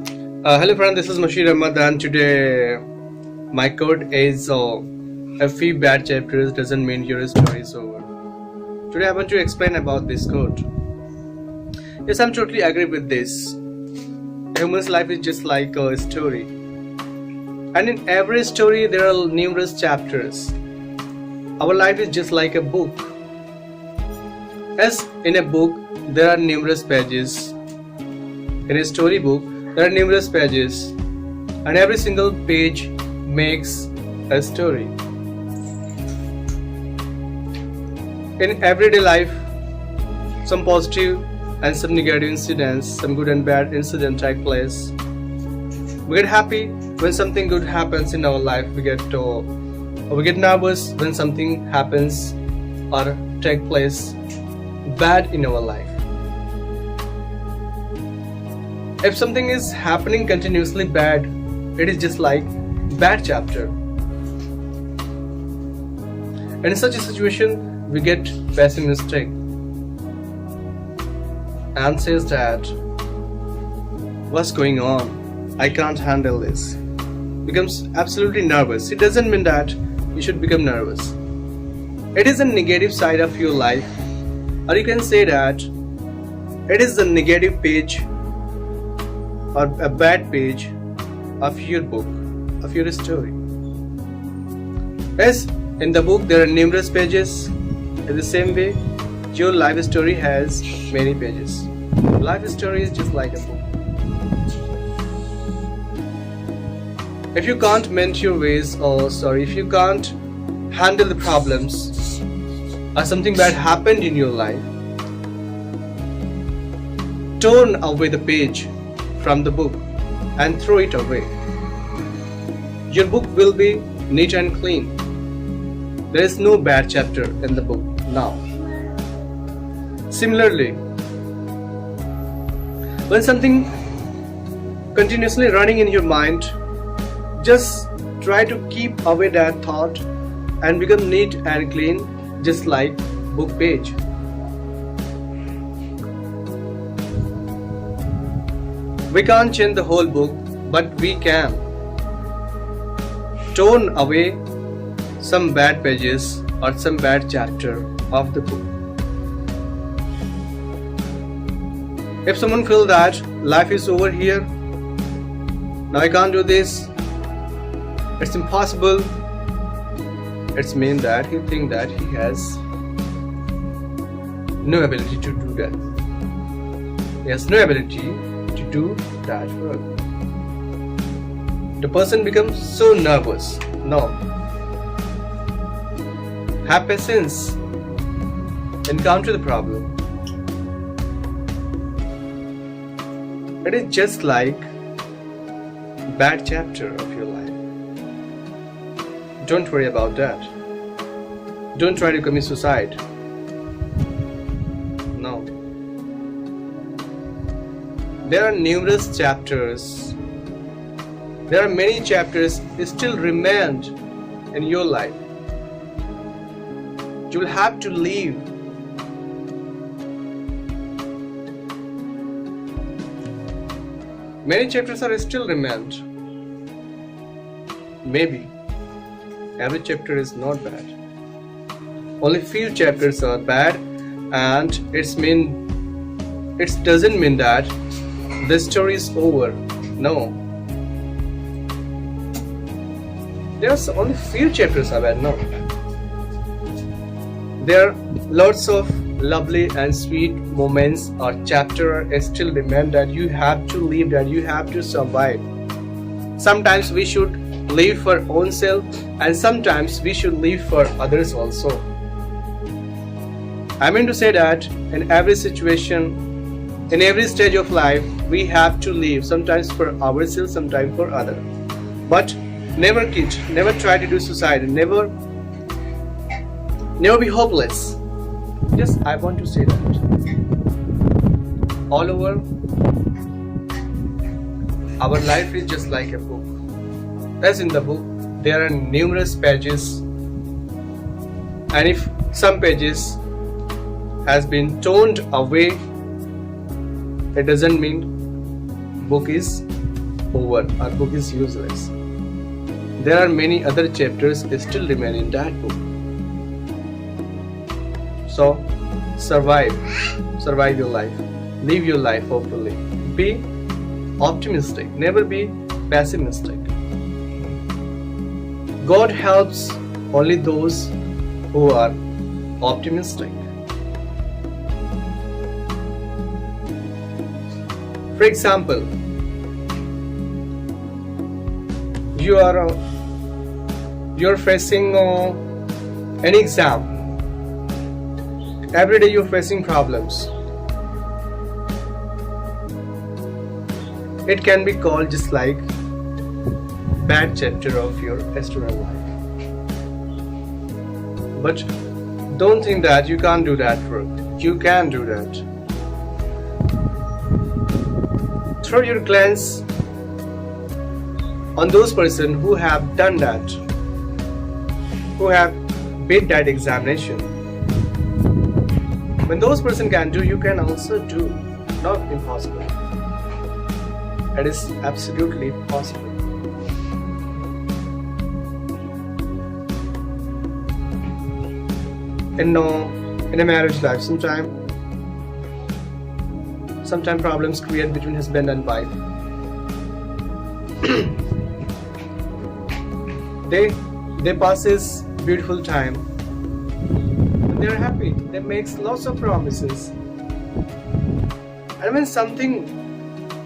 Hello friend, this is Mashir Ahmad and today my quote is a few bad chapters doesn't mean your story is over. Today I want to explain about this quote. Yes, I'm totally agree with this. A human's life is just like a story. And in every story there are numerous chapters. Our life is just like a book. As in a book there are numerous pages. In a storybook there are numerous pages, and every single page makes a story. In everyday life, some positive and some negative incidents, some good and bad incidents take place. We get happy when something good happens in our life. We get nervous when something happens or take place bad in our life. If something is happening continuously bad, it is just like bad chapter. And in such a situation, we get pessimistic and says that, what's going on? I can't handle this. Becomes absolutely nervous. It doesn't mean that you should become nervous. It is a negative side of your life, or you can say that it is the negative page or a bad page of your book, of your story. Yes, in the book there are numerous pages. In the same way, your life story has many pages. Life story is just like a book. If you can't mend your ways, if you can't handle the problems or something bad happened in your life, turn away the page from the book and throw it away. Your book will be neat and clean. There is no bad chapter in the book now. Similarly, when something continuously running in your mind, just try to keep away that thought and become neat and clean, just like book page. We can't change the whole book, but we can turn away some bad pages or some bad chapter of the book. If someone feels that life is over here, now I can't do this, it's impossible, it's mean that he thinks that he has no ability to do that. He has no ability to do that work. The person becomes so nervous. No. Have patience. Encounter the problem. It is just like bad chapter of your life. Don't worry about that. Don't try to commit suicide. No. There are numerous chapters. There are many chapters still remained in your life. You will have to leave. Many chapters are still remained. Maybe every chapter is not bad. Only few chapters are bad, and it doesn't mean that the story is over. No. There's only few chapters are bad. No. There are lots of lovely and sweet moments or chapter still remain that you have to live, that you have to survive. Sometimes we should live for own self, and sometimes we should live for others also. I mean to say that in every situation, in every stage of life, we have to live, sometimes for ourselves, sometimes for others. But never quit, never try to do suicide, never be hopeless. Yes, I want to say that. All over, our life is just like a book. As in the book, there are numerous pages, and if some pages has been turned away, it doesn't mean book is over, our book is useless. There are many other chapters still remain in that book. So, survive your life, live your life hopefully. Be optimistic, never be pessimistic. God helps only those who are optimistic. For example, you're facing an exam. Every day you're facing problems. It can be called just like bad chapter of your student life. But don't think that you can't do that work. You can do that. Throw your glance on those persons who have done that, who have beat that examination. When those persons can do, you can also do. Not impossible. It is absolutely possible. In a marriage life, sometimes problems create between husband and wife. they passes beautiful time. They're happy. They makes lots of promises. And when something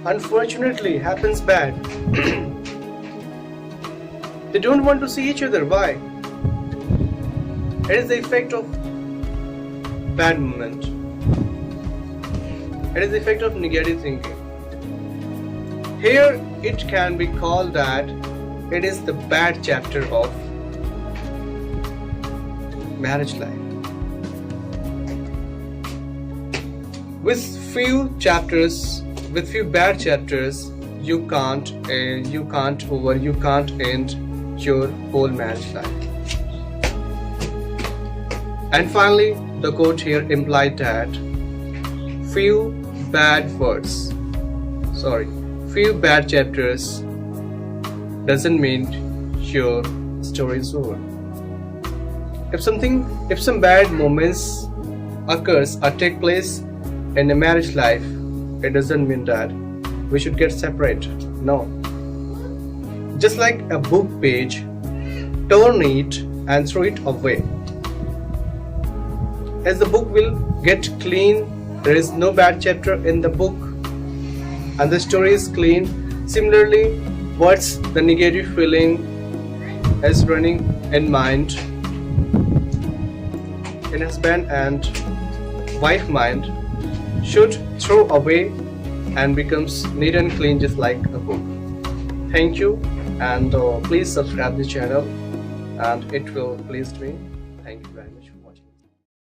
unfortunately happens bad, they don't want to see each other. Why? It is the effect of bad moment. It is the effect of negative thinking. Here it can be called that it is the bad chapter of marriage life. With few bad chapters, you can't end your whole marriage life. And finally, the quote here implied that few bad chapters doesn't mean your story is over. If some bad moments occurs or take place in a marriage life, it doesn't mean that we should get separate. No. Just like a book page, turn it and throw it away. As the book will get clean, there is no bad chapter in the book and the story is clean. Similarly, what's the negative feeling is running in mind, in husband and wife mind, should throw away and becomes neat and clean just like a book. Thank you, and please subscribe the channel and it will please me. Thank you very much.